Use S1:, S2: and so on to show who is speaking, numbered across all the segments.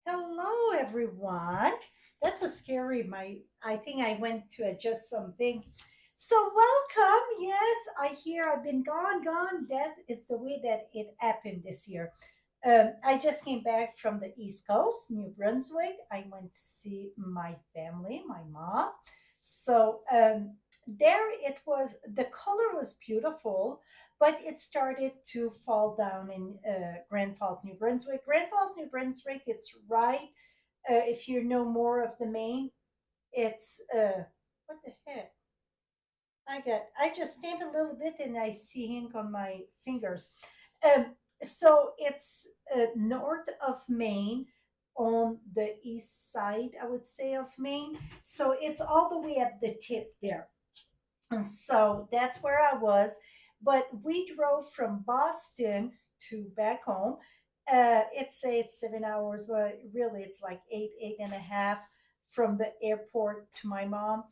S1: Hello, everyone. That was scary. I think I went to adjust something. So welcome. Yes, I hear I've been gone. That is the way that it happened this year. I just came back from the East Coast, New Brunswick. I went to see my family, my mom. So there it was. The color was beautiful, but it started to fall down in Grand Falls, New Brunswick. Grand Falls, New Brunswick, it's right. If you know more of the Maine, it's what the heck? I just stamp a little bit and I see ink on my fingers. So it's north of Maine on the east side, I would say, of Maine. So it's all the way at the tip there. And so that's where I was. But we drove from Boston to back home. It's 7 hours, but really it's like eight and a half from the airport to my mom.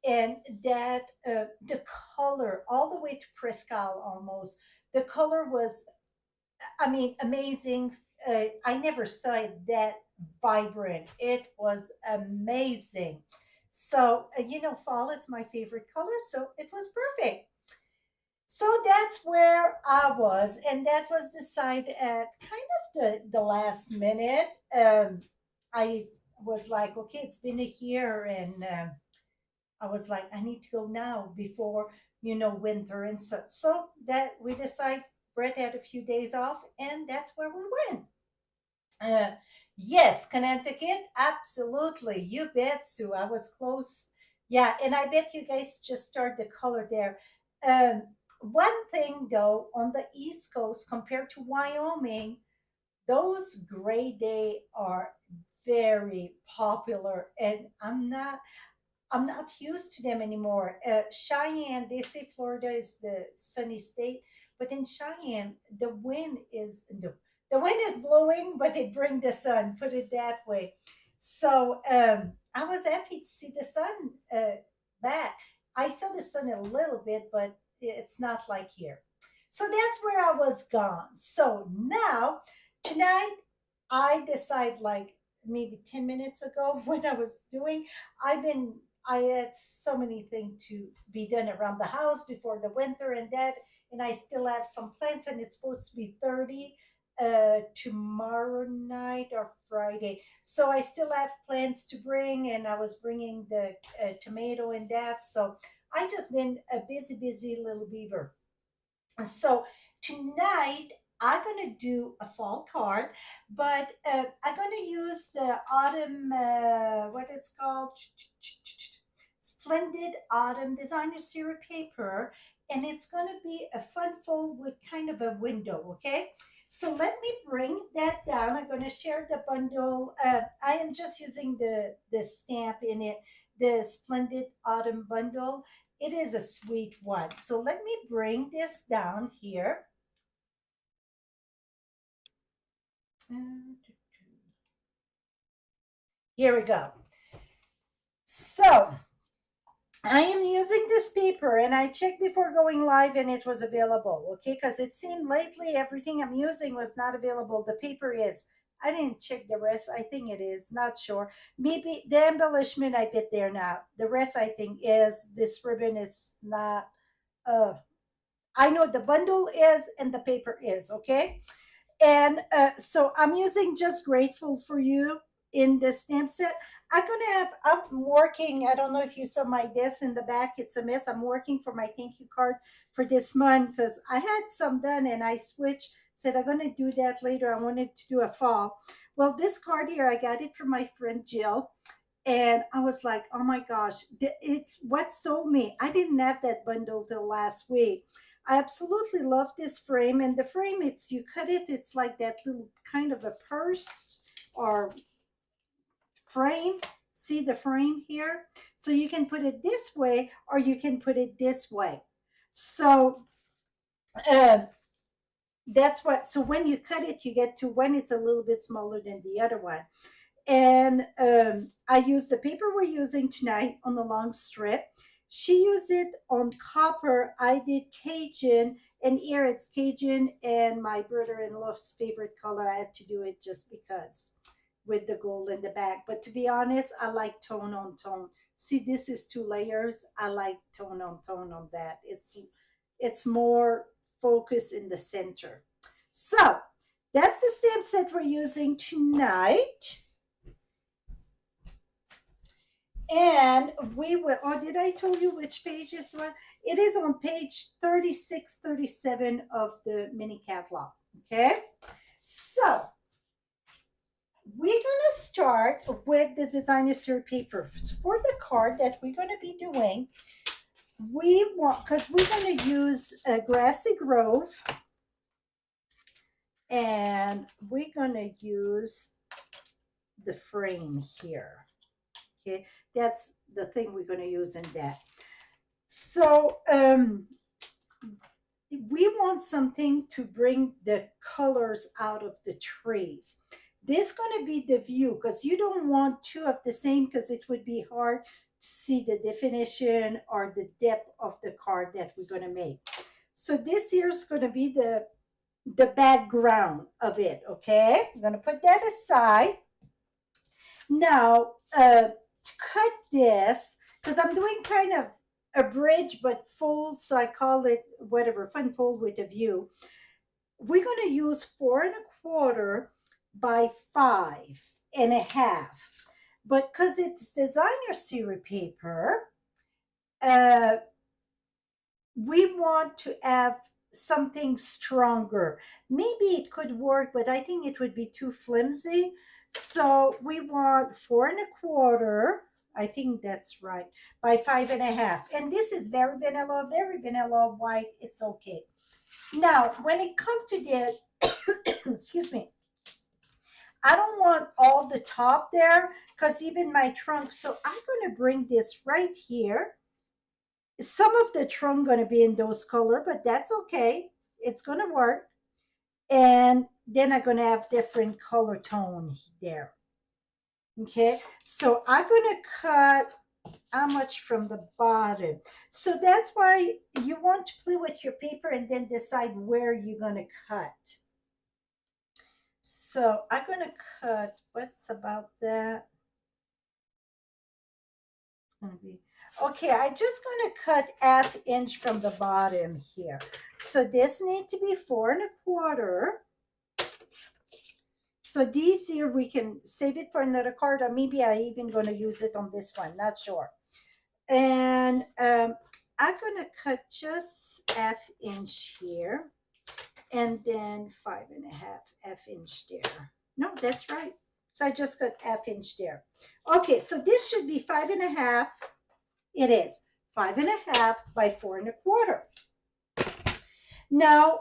S1: And that the color, all the way to Presque Isle almost, the color was, I mean, amazing. I never saw it that vibrant. It was amazing. So fall, it's my favorite color. So it was perfect. So that's where I was. And that was decided at kind of the last minute. I was like, okay, it's been a year. And I was like, I need to go now before, winter and such. So that we decide Brett had a few days off. And that's where we went. Uh, yes, Connecticut, absolutely. You bet, Sue. I was close. Yeah, and I bet you guys just start the color there. One thing though, on the East Coast compared to Wyoming, those gray day are very popular, and I'm not used to them anymore. Cheyenne, they say Florida is the sunny state, but in Cheyenne, the wind is blowing, but it brings the sun. Put it that way. So I was happy to see the sun back. I saw the sun a little bit, but it's not like here. So that's where I was gone. So now tonight, I decide like maybe 10 minutes ago when I was doing. I've been I had so many things to be done around the house before the winter and that, and I still have some plants, and it's supposed to be 30 tomorrow night or Friday. So I still have plants to bring, and I was bringing the tomato and that. So I just been a busy little beaver. So tonight I'm gonna do a fall card, but I'm gonna use the autumn, what it's called, Splendid Autumn Designer Series paper, and it's gonna be a fun fold with kind of a window. Okay, so let me bring that down. I'm gonna share the bundle. I am just using the stamp in it, the Splendid Autumn bundle. It is a sweet one. So let me bring this down here. Here we go. So I am using this paper, and I checked before going live and it was available. Okay, because it seemed lately everything I'm using was not available. The paper is. I didn't check the rest. I think it is. Not sure. Maybe the embellishment I bit there now. The rest I think is this ribbon is not. Uh, I know the bundle is and the paper is. Okay. And so I'm using Just Grateful for You in the stamp set. I'm working, I don't know if you saw my desk in the back, it's a mess. I'm working for my thank you card for this month because I had some done and I switched, said I'm going to do that later. I wanted to do a fall. Well, this card here, I got it from my friend Jill. And I was like, oh my gosh, it's what sold me. I didn't have that bundle till last week. I absolutely love this frame. And the frame, it's you cut it, it's like that little kind of a purse or frame. See the frame here? So you can put it this way or you can put it this way. So uh, that's what, so when you cut it, you get to when it's a little bit smaller than the other one. And I used the paper we're using tonight on the long strip. She used it on copper. I did Cajun, and here it's Cajun and my brother-in-law's favorite color. I had to do it just because. with the gold in the back. But to be honest, I like tone on tone. See, this is 2 layers. I like tone on that. It's more focus in the center. So that's the stamp set we're using tonight. And we will, oh, did I tell you which page it's on? It is on page 36, 37 of the mini catalog. Okay. So we're going to start with the designer series paper. For the card that we're going to be doing, we want, because we're going to use a grassy grove, and we're going to use the frame here. Okay, that's the thing we're going to use in that. So we want something to bring the colors out of the trees. This is going to be the view, because you don't want two of the same, because it would be hard to see the definition or the depth of the card that we're going to make. So this here is going to be the background of it. Okay, I'm going to put that aside. Now to cut this, because I'm doing kind of a bridge but fold, so I call it whatever, fun fold with a view. We're going to use 4 1/4 by 5 1/2, but because it's designer series paper, we want to have something stronger. Maybe it could work, but I think it would be too flimsy. So we want 4 1/4. I think that's right, by 5 1/2. And this is very vanilla white. It's okay. Now, when it comes to the, excuse me, I don't want all the top there, because even my trunk, so I'm going to bring this right here. Some of the trunk going to be in those color, but that's okay. It's going to work. And then I'm going to have different color tone there. Okay, so I'm going to cut how much from the bottom. So that's why you want to play with your paper and then decide where you're going to cut. So I'm going to cut, what's about that? It's going to be, okay, I just going to cut 1/2 inch from the bottom here. So this needs to be 4 1/4. So these here, we can save it for another card, or maybe I even going to use it on this one, not sure. And I'm going to cut just 1/2 inch here, and then 5 1/2 inch there. No, that's right. So I just got 1/2 inch there. Okay, so this should be 5 1/2. It is 5 1/2 by 4 1/4. Now,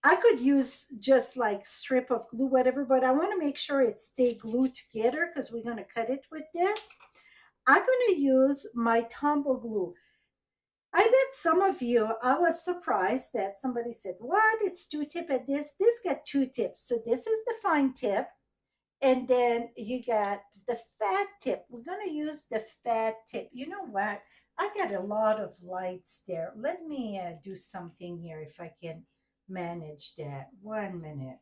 S1: I could use just like strip of glue, whatever, but I want to make sure it stay glued together, because we're going to cut it with this. I'm going to use my tumble glue. I bet some of you, I was surprised that somebody said, what? It's 2-tip at this. This got 2 tips. So this is the fine tip. And then you got the fat tip. We're going to use the fat tip. You know what? I got a lot of lights there. Let me do something here if I can manage that. 1 minute.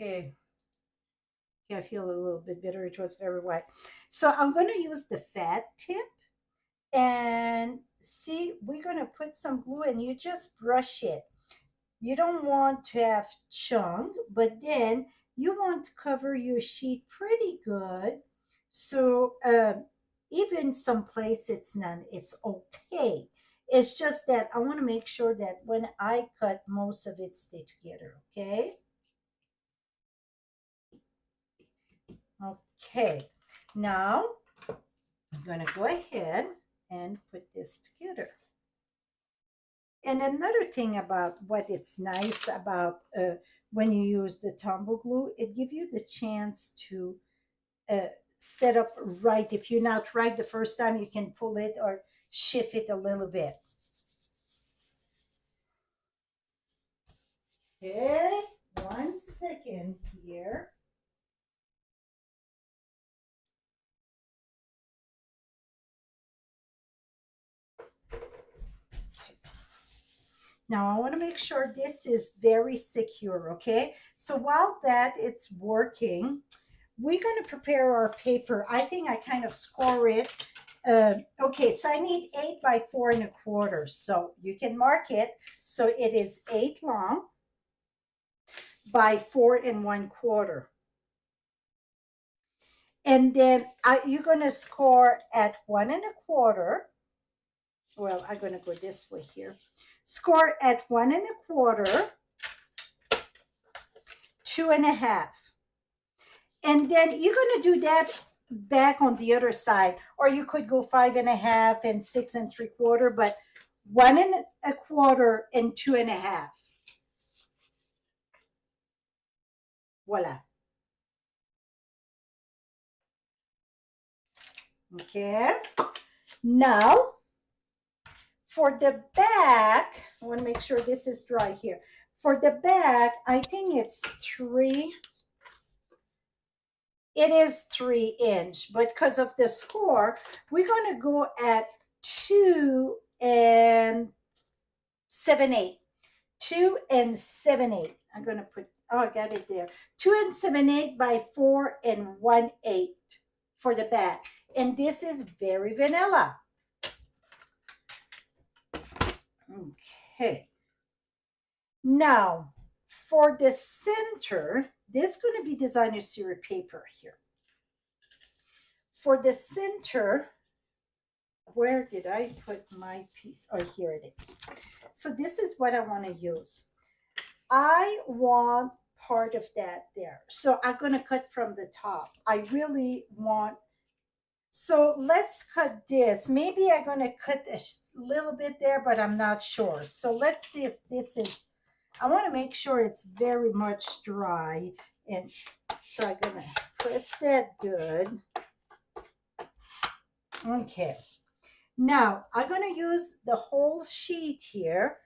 S1: Okay. I feel a little bit bitter. It was very white. So I'm going to use the fat tip, and see, we're going to put some glue, and you just brush it. You don't want to have chunk, but then you want to cover your sheet pretty good. So even someplace it's none, it's okay. It's just that I want to make sure that when I cut, most of it stay together. Okay. Okay. Now I'm going to go ahead and put this together. And another thing about what it's nice about when you use the tumble glue, it gives you the chance to set up right. If you're not right the first time, you can pull it or shift it a little bit. Okay, 1 second here. Now I want to make sure this is very secure, okay? So while that it's working, we're going to prepare our paper. I think I kind of score it. Okay, so I need 8 by 4 1/4. So you can mark it. So it is 8 long by 4 1/4. And then you're going to score at 1 1/4. Well, I'm going to go this way here. Score at 1 1/4, 2 1/2. And then you're going to do that back on the other side, or you could go 5 1/2 and 6 3/4, but 1 1/4 and 2 1/2. Voila. Okay. Now, for the back, I want to make sure this is dry here. For the back, I think it's 3. It is 3 inch, but because of the score, we're going to go at 2 7/8. 2 7/8. I'm going to put, oh, I got it there. 2 7/8 by 4 1/8 for the back. And this is very vanilla. Okay. Now, for the center, this is going to be designer series paper here. For the center, where did I put my piece? Oh, here it is. So this is what I want to use. I want part of that there. So I'm going to cut from the top. I really want, so let's cut this. Maybe I'm going to cut a little bit there, but I'm not sure. So let's see if this is, I want to make sure it's very much dry. And so I'm going to press that good. Okay. Now I'm going to use the whole sheet here.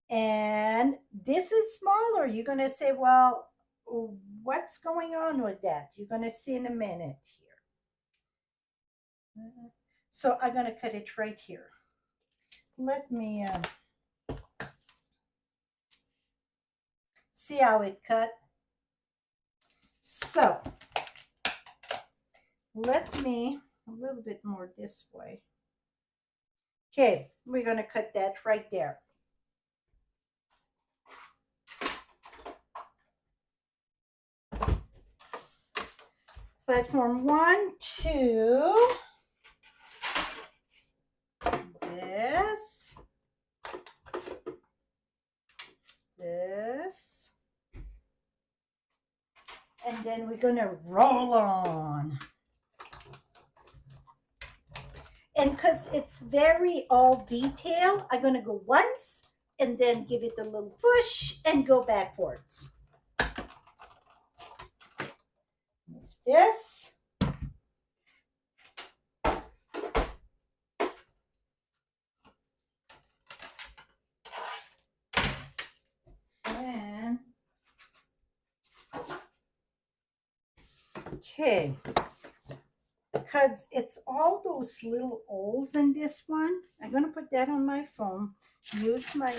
S1: And this is smaller. You're going to say, well, what's going on with that? You're going to see in a minute here. So I'm going to cut it right here. Let me see how it cut. So let me a little bit more this way. Okay, we're going to cut that right there. Platform 1, 2. This. And then we're going to roll on. And because it's very all detailed, I'm going to go once and then give it a little push and go backwards. Move this. And okay. Because it's all those little holes in this one, I'm going to put that on my foam, use my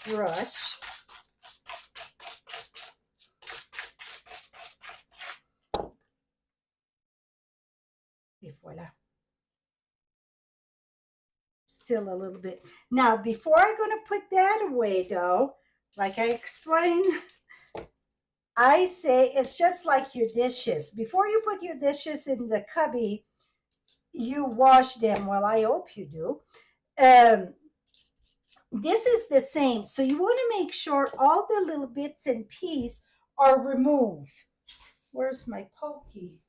S1: brush. Et voila. Still a little bit. Now, before I'm going to put that away, though, like I explained, I say it's just like your dishes. Before you put your dishes in the cubby, you wash them. Well, I hope you do. This is the same. So you want to make sure all the little bits and pieces are removed. Where's my pokey?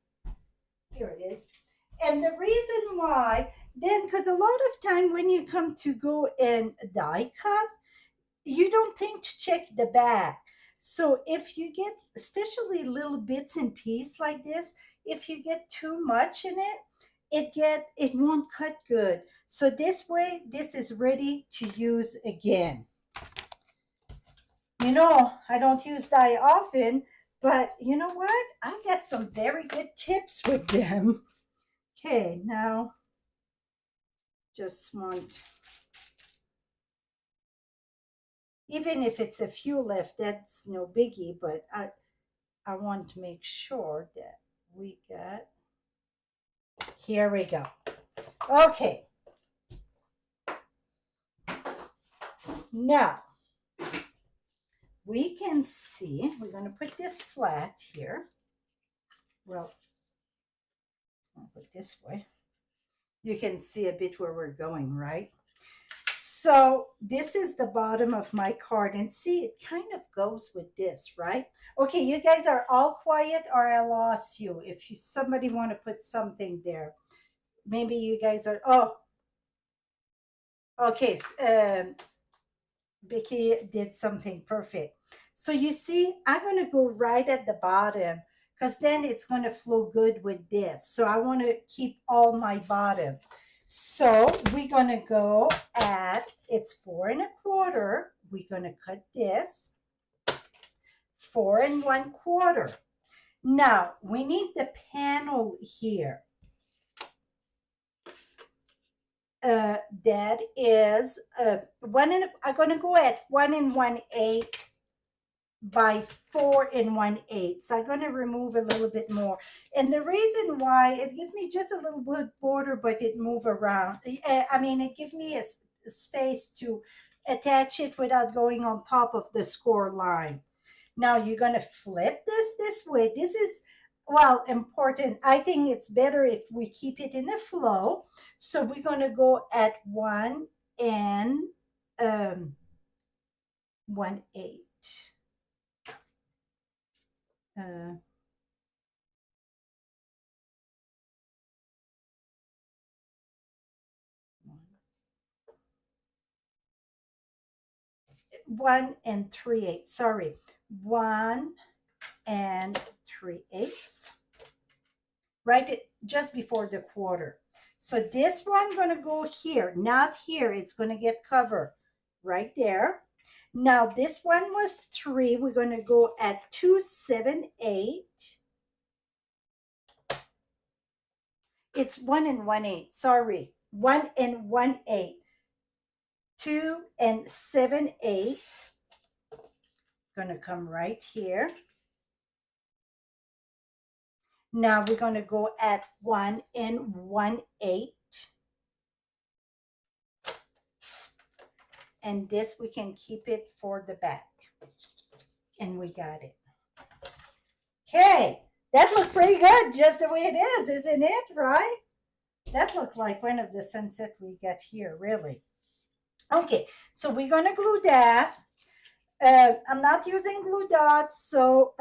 S1: Here it is. And the reason why, then, because a lot of time when you come to go and die cut, you don't think to check the back. So if you get, especially little bits and pieces like this, if you get too much in it, it won't cut good. So this way, this is ready to use again. You know, I don't use dye often, but you know what? I get some very good tips with them. Okay, now just want, even if it's a few left, that's no biggie, but I want to make sure that we got, here we go. Okay, now we can see, we're going to put this flat here. Well, I'll put this way. You can see a bit where we're going, right? So this is the bottom of my card, and see, it kind of goes with this, right? Okay, you guys are all quiet or I lost you. If you, somebody want to put something there, maybe you guys are, oh, okay. Becky did something perfect. So you see, I'm going to go right at the bottom because then it's going to flow good with this. So I want to keep all my bottom. So we're going to go at, it's 4 1/4. We're going to cut this 4 1/4. Now we need the panel here. That is I'm going to go at 1 1/8 by 4 1/8. So I'm going to remove a little bit more. And the reason why, it gives me just a little bit border, but it move around. I mean, it gives me a space to attach it without going on top of the score line. Now you're going to flip this way. This is, well, important. I think it's better if we keep it in a flow. So we're going to go at 1 and 1/8. 1 3/8. Sorry, 1 3/8. Right, just before the quarter. So this one going to go here, not here. It's going to get covered right there. Now this one was 3. We're going to go at 2 7/8. It's 1 1/8. Sorry, 1 1/8. 2 7/8. Going to come right here. Now we're going to go at 1 1/8. And this, we can keep it for the back. And we got it. Okay, that looked pretty good, just the way it is, isn't it, right? That looked like one of the sunset we got here, really. Okay, so we're going to glue that. I'm not using glue dots, so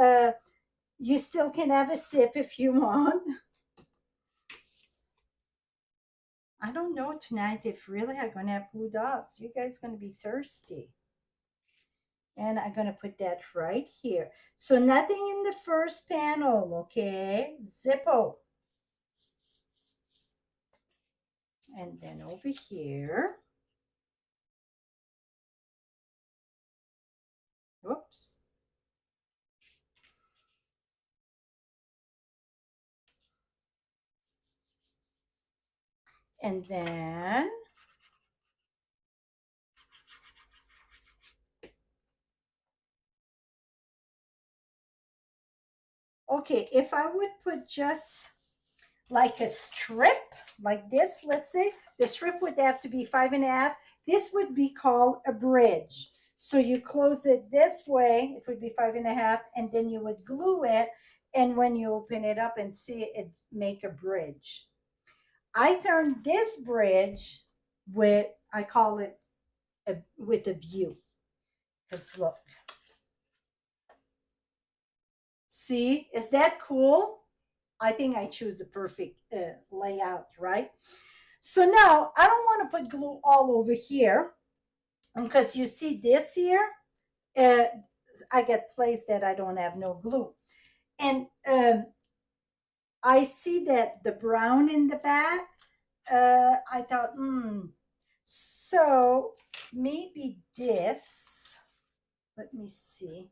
S1: you still can have a sip if you want. I don't know tonight if really I'm going to have glue dots. You guys going to be thirsty. And I'm going to put that right here. So nothing in the first panel, okay? Zippo. And then over here. Whoops. And then okay, if I would put just like a strip like this, let's say the strip would have to be 5 1/2. This would be called a bridge. So you close it this way, it would be 5 1/2, and then you would glue it. And when you open it up and see it, make a bridge. I turn this bridge with, I call it with a view. Let's look. See, is that cool? I think I choose the perfect layout, right? So now I don't want to put glue all over here because you see this here, I get place that I don't have no glue. And I see that the brown in the back, I thought, so maybe this, Let me see.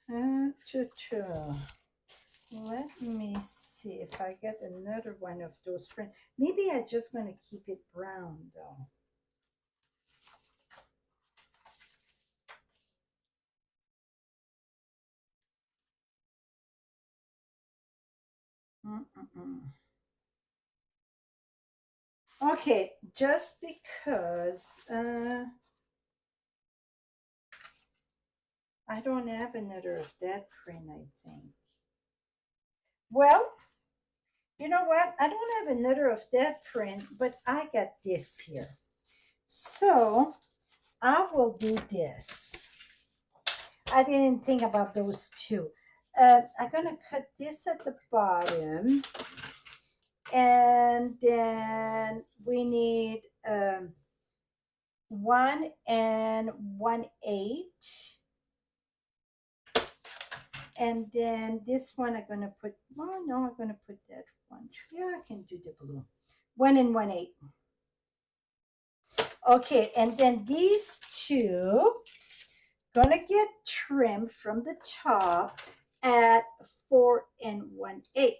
S1: Let me see if I get another one of those print. Maybe I'm just going to keep it brown though. Mm-mm-mm. Okay, just because I don't have another of that print, I think. Well, you know what? I don't have another of that print, but I got this here. So I will do this. I didn't think about those two. I'm going to cut this at the bottom. And then we need 1 1/8. And then this one I'm going to put, oh no, I'm going to put that one. Yeah, I can do the blue. 1 1/8. Okay, and then these two gonna get trimmed from the top at 4 1/8.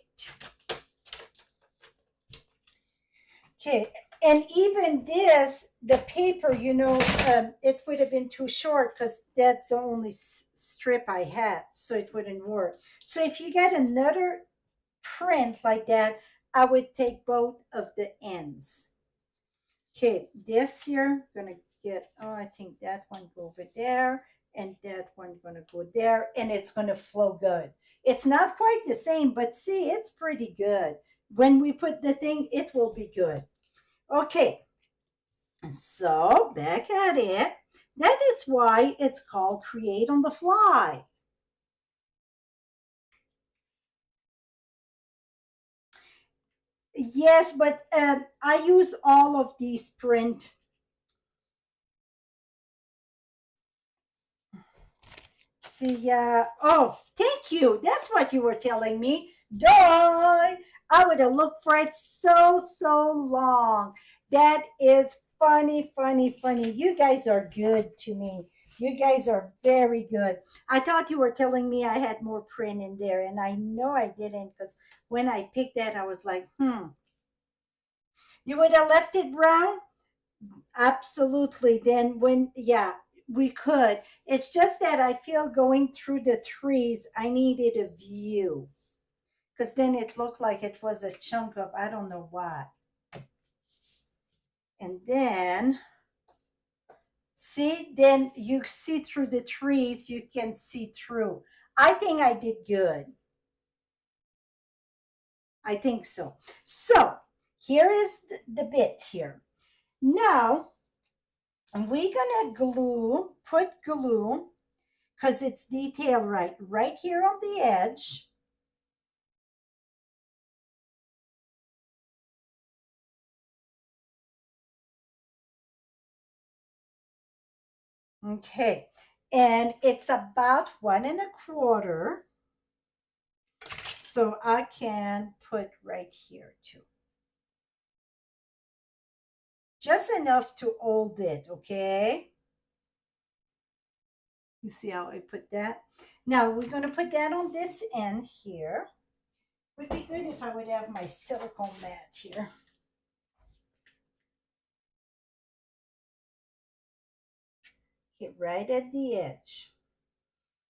S1: Okay, and even this, the paper, it would have been too short because that's the only strip I had, so it wouldn't work. So if you get another print like that, I would take both of the ends. Okay, this here, gonna get, oh, I think that one go over there, and that one gonna go there, and it's gonna flow good. It's not quite the same, but see, it's pretty good. When we put the thing, it will be good. Okay, so back at it. That is why it's called Create on the Fly. Yes, but I use all of these print. See, yeah. Oh, thank you. That's what you were telling me. Die. I would have looked for it so long. That is funny, funny, funny. You guys are good to me. You guys are very good. I thought you were telling me I had more print in there, and I know I didn't because when I picked that, I was like, You would have left it brown? Absolutely. Then yeah, we could. It's just that I feel going through the trees, I needed a view because then it looked like it was a chunk of I don't know what. And then, see, then you see through the trees, you can see through. I think I did good. I think so. So here is the bit here. Now, we're gonna put glue because it's detailed right here on the edge. Okay, and it's about 1 1/4. So I can put right here too. Just enough to hold it, okay? You see how I put that? Now we're going to put that on this end here. Would be good if I would have my silicone mat here. Get right at the edge.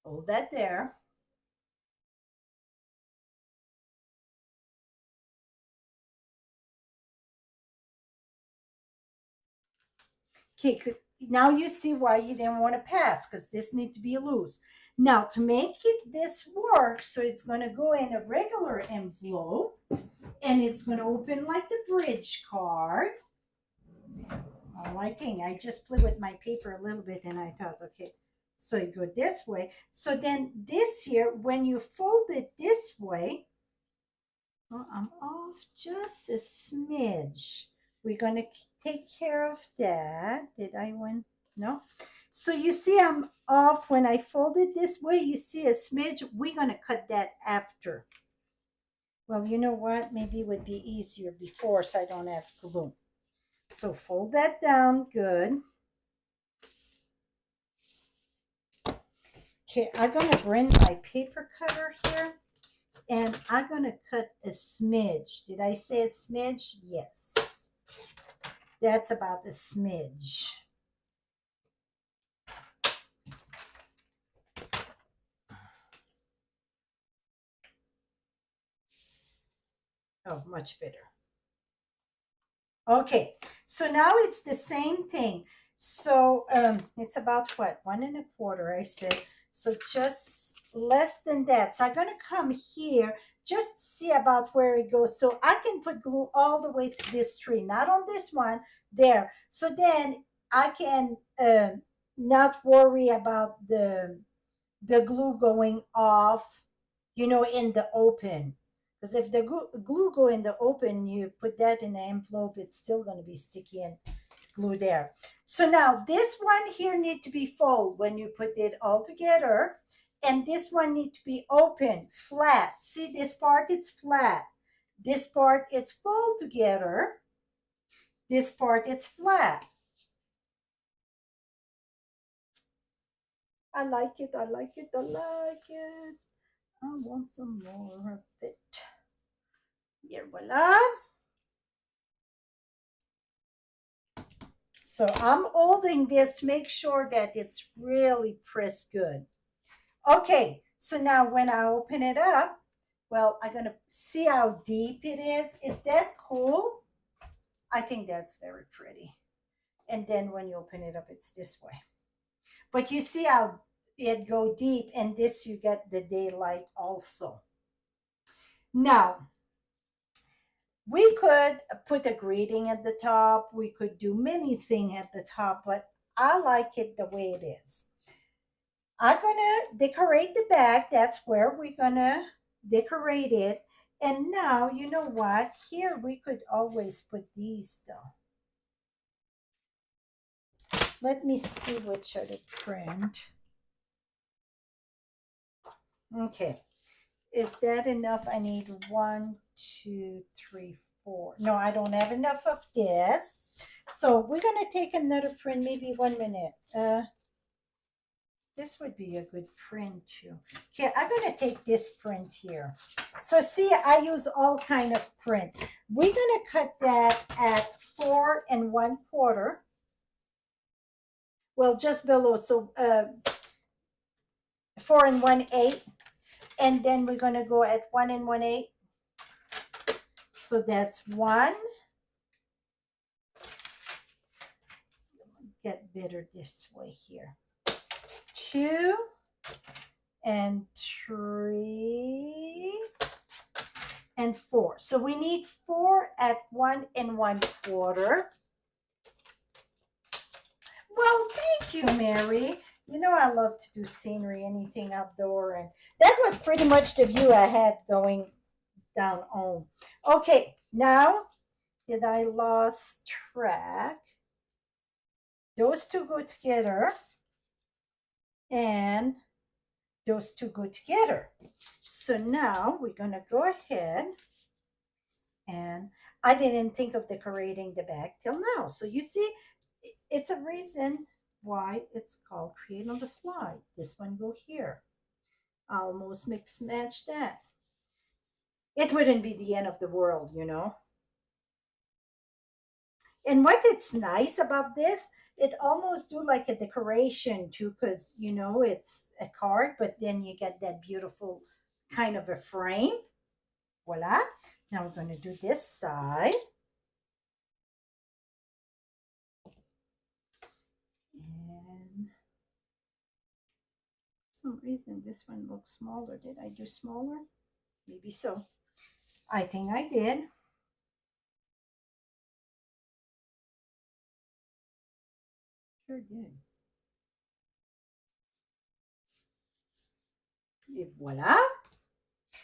S1: Hold that there. Okay, now you see why you didn't want to pass because this needs to be loose. Now to make it this work, so it's going to go in a regular envelope and it's going to open like the bridge card. Oh, I think I just played with my paper a little bit and I thought, okay, so you go this way. So then this here, when you fold it this way, oh, I'm off just a smidge. We're going to take care of that. Did I win? No. So you see I'm off when I fold it this way. You see a smidge. We're going to cut that after. Well, you know what? Maybe it would be easier before so I don't have glue. So fold that down good. Okay, I'm gonna bring my paper cutter here and I'm gonna cut a smidge. Did I say a smidge? Yes. That's about a smidge. Oh, much better. Okay, so now it's the same thing. So it's about what, 1 1/4, I said. So just less than that. So I'm gonna come here, just see about where it goes. So I can put glue all the way to this tree, not on this one, there. So then I can not worry about the glue going off, in the open. Because if the glue go in the open, you put that in the envelope, it's still going to be sticky and glue there. So now this one here need to be fold when you put it all together. And this one need to be open, flat. See this part, it's flat. This part, it's fold together. This part, it's flat. I like it, I like it, I like it. I want some more of it. Here, voila. So I'm holding this to make sure that it's really pressed good. Okay, so now when I open it up, well, I'm gonna see how deep it is. Is that cool? I think that's very pretty. And then when you open it up, it's this way. But you see how it go deep, and this you get the daylight also. Now, we could put a greeting at the top. We could do many things at the top, but I like it the way it is. I'm gonna decorate the bag. That's where we're gonna decorate it. And now, you know what? Here we could always put these though. Let me see which are the print. Okay. Is that enough? I need 1, 2, 3, 4. No, I don't have enough of this. So we're gonna take another print, maybe 1 minute. This would be a good print too. Okay, I'm gonna take this print here. So see, I use all kind of print. We're gonna cut that at 4 1/4. Well, just below, so 4 1/8, and then we're gonna go at 1 1/8. So that's 1. Get better this way here. 2 and 3 and 4. So we need 4 at 1 1/4. Well, thank you, Mary. You know I love to do scenery, anything outdoor, and that was pretty much the view I had going down home. Okay, now did I lost track? Those two go together, and those two go together. So now we're gonna go ahead, and I didn't think of decorating the back till now. So you see, it's a reason why it's called Create on the Fly. This one go here. Almost mix match that. It wouldn't be the end of the world. And what it's nice about this, it almost do like a decoration too, because it's a card, but then you get that beautiful kind of a frame. Voila. Now we're going to do this side. And for some reason this one looks smaller. Did I do smaller? Maybe so. I think I did. Sure did. Et voila.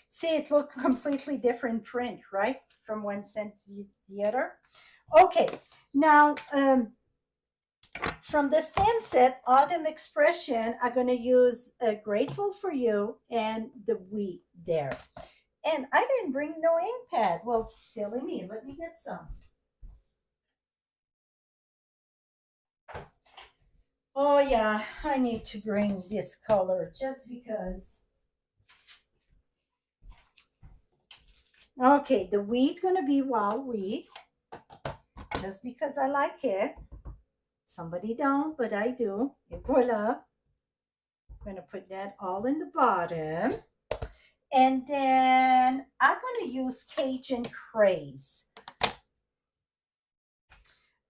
S1: See, it looked completely different print, right? From one scent to the other. Okay, now from the stamp set, Autumn Expression, I'm going to use Grateful for You and the We there. And I didn't bring no ink pad. Well, silly me. Let me get some. Oh yeah, I need to bring this color just because. Okay, the wheat gonna be wild wheat just because I like it. Somebody don't, but I do. Et voila. I'm gonna put that all in the bottom. And then I'm gonna use Cajun craze.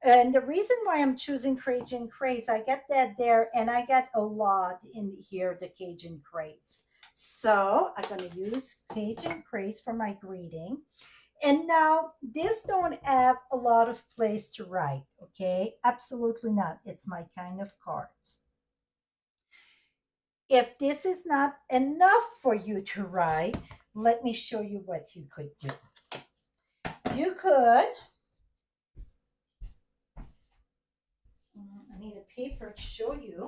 S1: And the reason why I'm choosing Cajun craze, I get that there, and I got a lot in here, the Cajun craze. So I'm gonna use Cajun craze for my greeting. And now this don't have a lot of place to write, okay? Absolutely not. It's my kind of cards. If this is not enough for you to write, let me show you what you could do. You could, I need a paper to show you.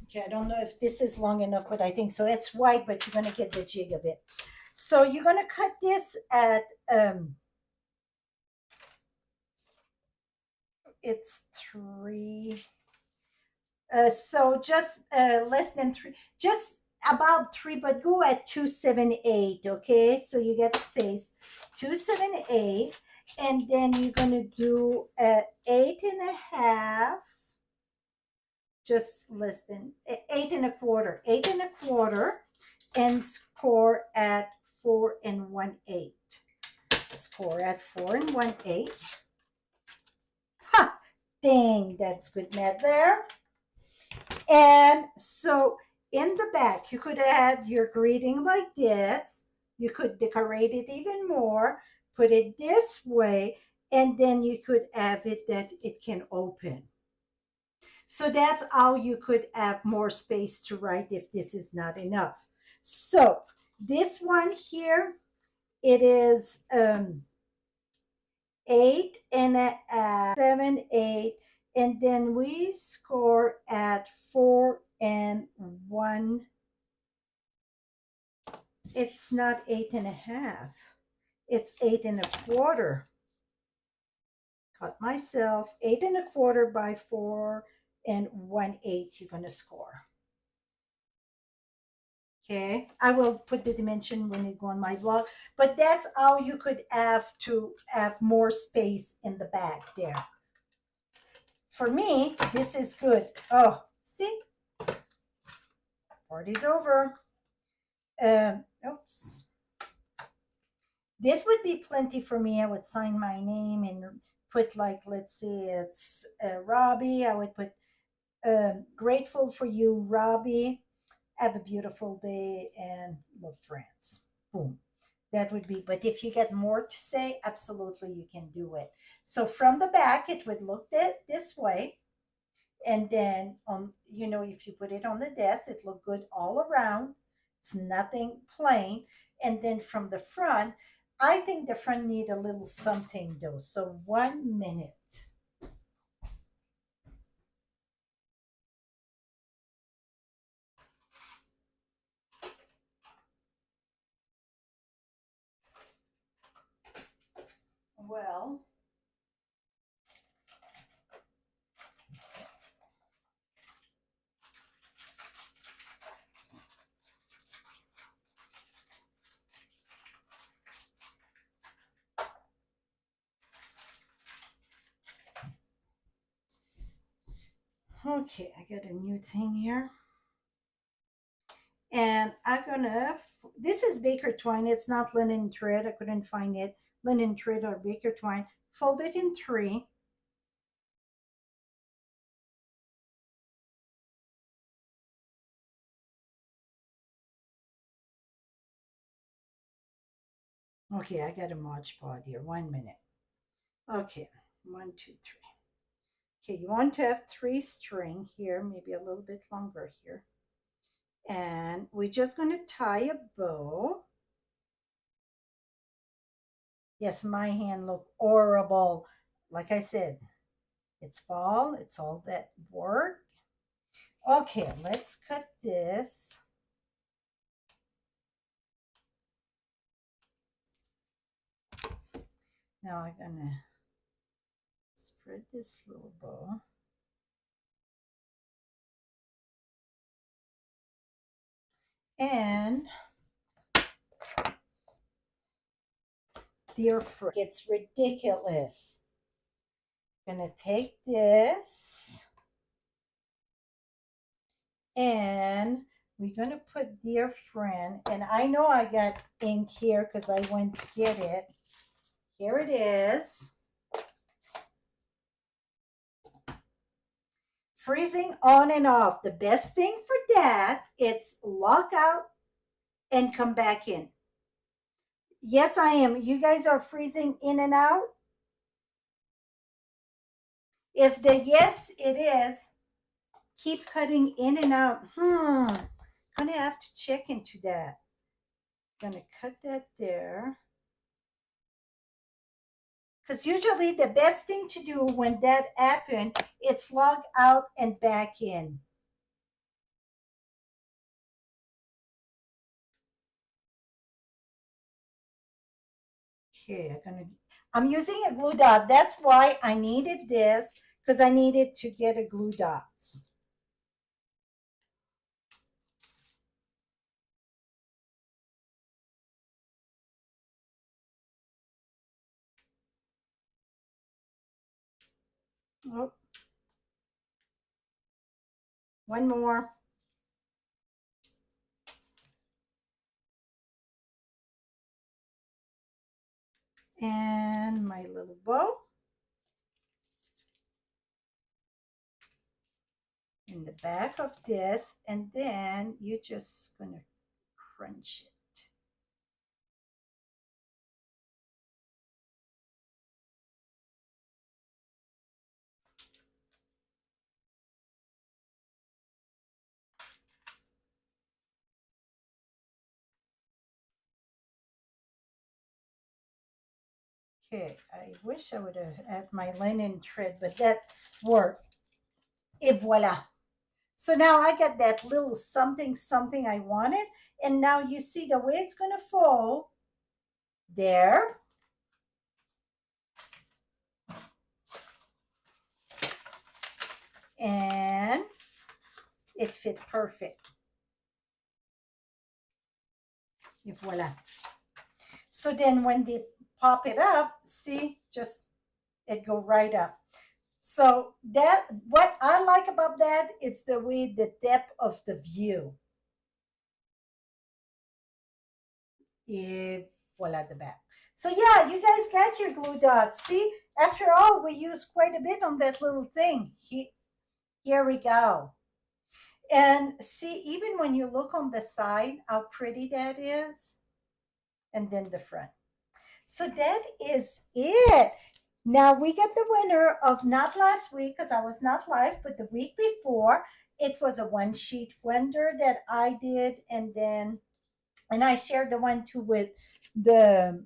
S1: Okay, I don't know if this is long enough, but I think so. It's white, but you're going to get the jig of it. So you're going to cut this at, it's 3, so just less than 3, just about 3, but go at 278, okay? So you get space, 278, and then you're going to do 8.5, just less than 8.25, 8.25, and score at 4 1/8. Score at 4 1/8. Ha! Dang, that's good math there. And so in the back, you could add your greeting like this. You could decorate it even more, put it this way, and then you could have it that it can open. So that's how you could have more space to write if this is not enough. So this one here, it is 8.5, 7, 8, and then we score at 4 1. It's not 8.5. It's 8.25. Cut myself. 8.25 by 4 1/8. You're gonna score. Okay, I will put the dimension when you go on my blog, but that's how you could have to have more space in the back there. For me, this is good. Oh, see, party's over. Oops. This would be plenty for me. I would sign my name and put, like, let's say it's Robbie. I would put grateful for you, Robbie. Have a beautiful day and love France. Boom. That would be, but if you get more to say, absolutely you can do it. So from the back, it would look this way. And then if you put it on the desk, it look good all around. It's nothing plain. And then from the front, I think the front need a little something though. So 1 minute. Well, okay, I got a new thing here. And I'm gonna, this is baker twine. It's not linen thread. I couldn't find it. Linen thread or baker twine. Fold it in 3. Okay, I got a Mod Podge here. 1 minute. Okay, 1, 2, 3. Okay, you want to have 3 string here, maybe a little bit longer here. And we're just going to tie a bow. Yes, my hand look horrible. Like I said, it's fall. It's all that work. Okay, let's cut this. Now I'm gonna spread this little bow. And dear friend, it's ridiculous. I'm gonna take this and we're gonna put dear friend. And I know I got ink here because I went to get it. Here it is. Freezing on and off. The best thing for that, it's lock out and come back in. Yes, I am. You guys are freezing in and out? If the yes, it is, keep cutting in and out. Gonna have to check into that. Gonna cut that there. Because usually the best thing to do when that happens, it's log out and back in. Okay, I'm using a glue dot. That's why I needed this, because I needed to get a glue dots. Oh, one more. And my little bow. In the back of this, and then you're just gonna crunch it. Okay, I wish I would have had my linen thread, but that worked. Et voila. So now I got that little something something I wanted, and now you see the way it's gonna fall there. And it fit perfect. Et voila. So then when they pop it up, see, just it go right up. So that what I like about that, it's the way the depth of the view. Et voila the back. So yeah, you guys got your glue dots. See, after all, we used quite a bit on that little thing. Here we go. And see, even when you look on the side, how pretty that is. And then the front. So that is it. Now we got the winner of not last week because I was not live, but the week before. It was a one sheet wonder that I did, and I shared the one too with the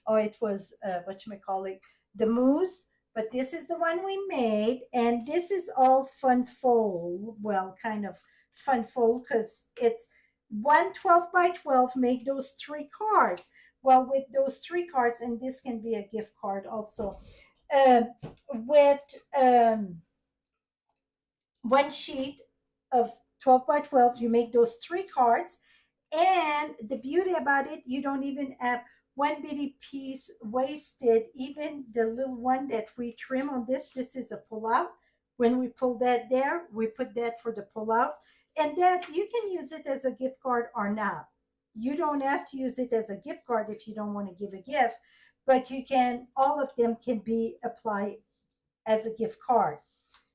S1: it was whatchamacallit, the mousse. But this is the one we made, and this is all fun fold. Well, kind of fun fold because it's 112 by 12. Make those 3 cards. Well, with those 3 cards, and this can be a gift card also. Uh, with one sheet of 12 by 12, you make those 3 cards. And the beauty about it, you don't even have one bitty piece wasted. Even the little one that we trim on this is a pull out. When we pull that there, we put that for the pull out. And that you can use it as a gift card or not. You don't have to use it as a gift card if you don't want to give a gift, but you can, all of them can be applied as a gift card.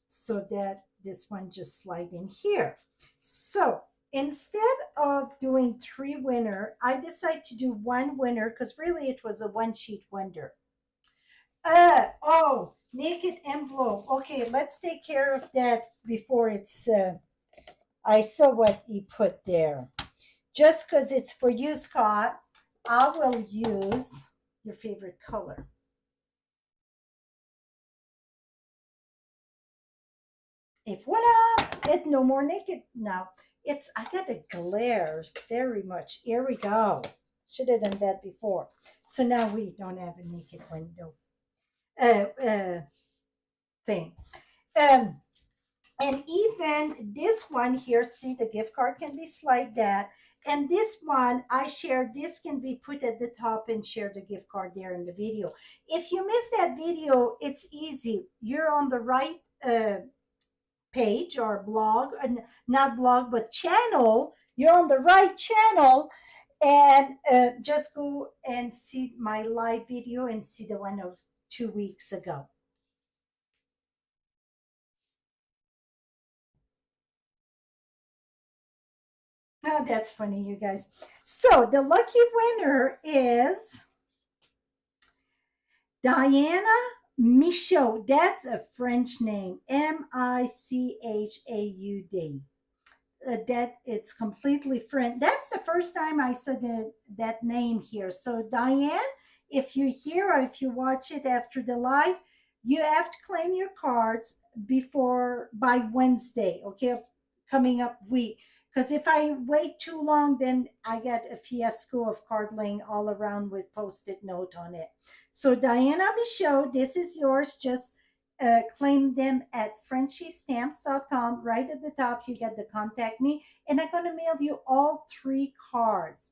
S1: So that this one just slide in here. So instead of doing 3 winner, I decided to do 1 winner because really it was a one sheet wonder. Oh, naked envelope. Okay, let's take care of that before it's, I saw what he put there. Just because it's for you, Scott, I will use your favorite color. Et voila, it no more naked now. It's, I got a glare very much. Here we go. Should have done that before. So now we don't have a naked window. thing. Um, and even this one here, see, the gift card can be like that. And this one I share, this can be put at the top and share the gift card there in the video. If you miss that video, it's easy. You're on the right page or blog, not blog, but channel. You're on the right channel, and just go and see my live video and see the one of 2 weeks ago. Oh, that's funny, you guys. So the lucky winner is Diana Michaud. That's a French name. Michaud. That it's completely French. That's the first time I saw that name here. So Diane, if you're here or if you watch it after the live, you have to claim your cards before by Wednesday, okay, coming up week. Because if I wait too long, then I get a fiasco of card laying all around with post-it note on it. So Diana Michaud, this is yours. Just claim them at frenchiestamps.com. Right at the top, you get the contact me, and I'm going to mail you all three cards.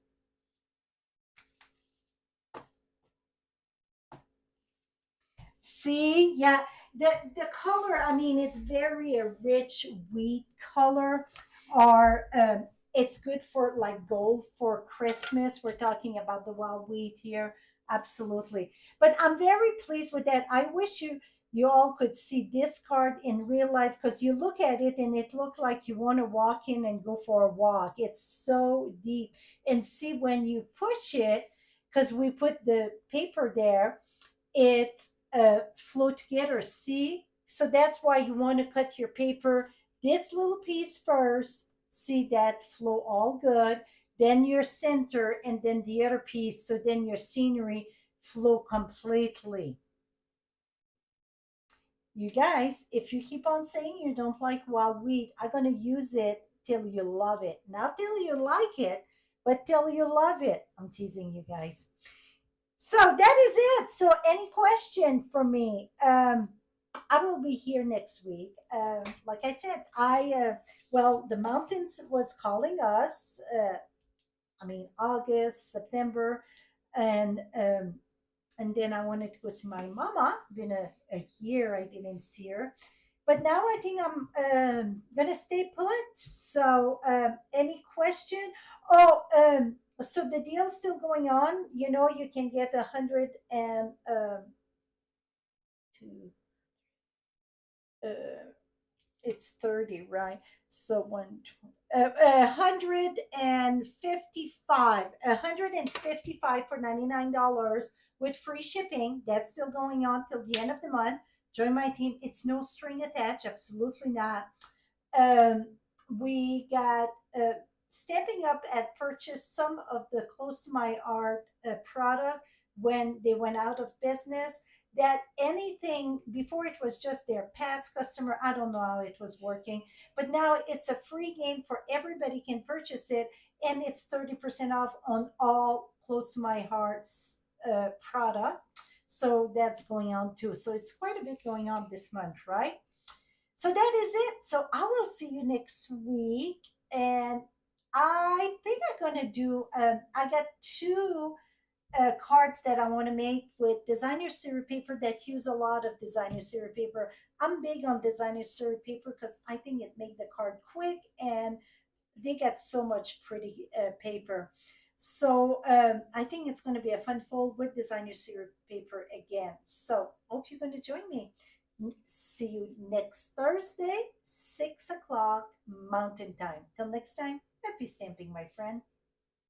S1: See, yeah, the color. I mean, it's very a rich wheat color, or it's good for like gold for Christmas. We're talking about the wild wheat here, absolutely. But I'm very pleased with that. I wish you all could see this card in real life because you look at it and it looked like you want to walk in and go for a walk. It's so deep, and see when you push it, because we put the paper there, it flow together. See? So that's why you want to cut your paper this little piece first. See that flow all good. Then your center and then the other piece. So then your scenery flow completely. You guys, if you keep on saying you don't like wild wheat, I'm going to use it till you love it. Not till you like it, but till you love it. I'm teasing you guys. So that is it. So any question for me? I will be here next week. Like I said, well, the mountains was calling us. I mean, August, September, and then I wanted to go see my mama. Been a year I didn't see her, but now I think I'm gonna stay put. So, any question? Oh, so the deal's still going on. You know, you can get 2, it's 30, right? So 155 for $99 with free shipping. That's still going on till the end of the month. Join my team. It's no string attached, absolutely not. um, we got Stamping Up at purchased some of the Close to My Art product when they went out of business. That anything before, it was just their past customer. I don't know how it was working, but now it's a free game for everybody can purchase it, and it's 30% off on all Close to My Heart's product. So that's going on too. So it's quite a bit going on this month, right? So that is it. So I will see you next week. And I think I'm going to do, I got two cards that I want to make with designer series paper that use a lot of designer series paper. I'm big on designer series paper because I think it made the card quick, and they get so much pretty paper. So I think it's going to be a fun fold with designer series paper again. So hope you're going to join me. See you next Thursday, 6 o'clock Mountain Time. Till next time, happy stamping, my friend.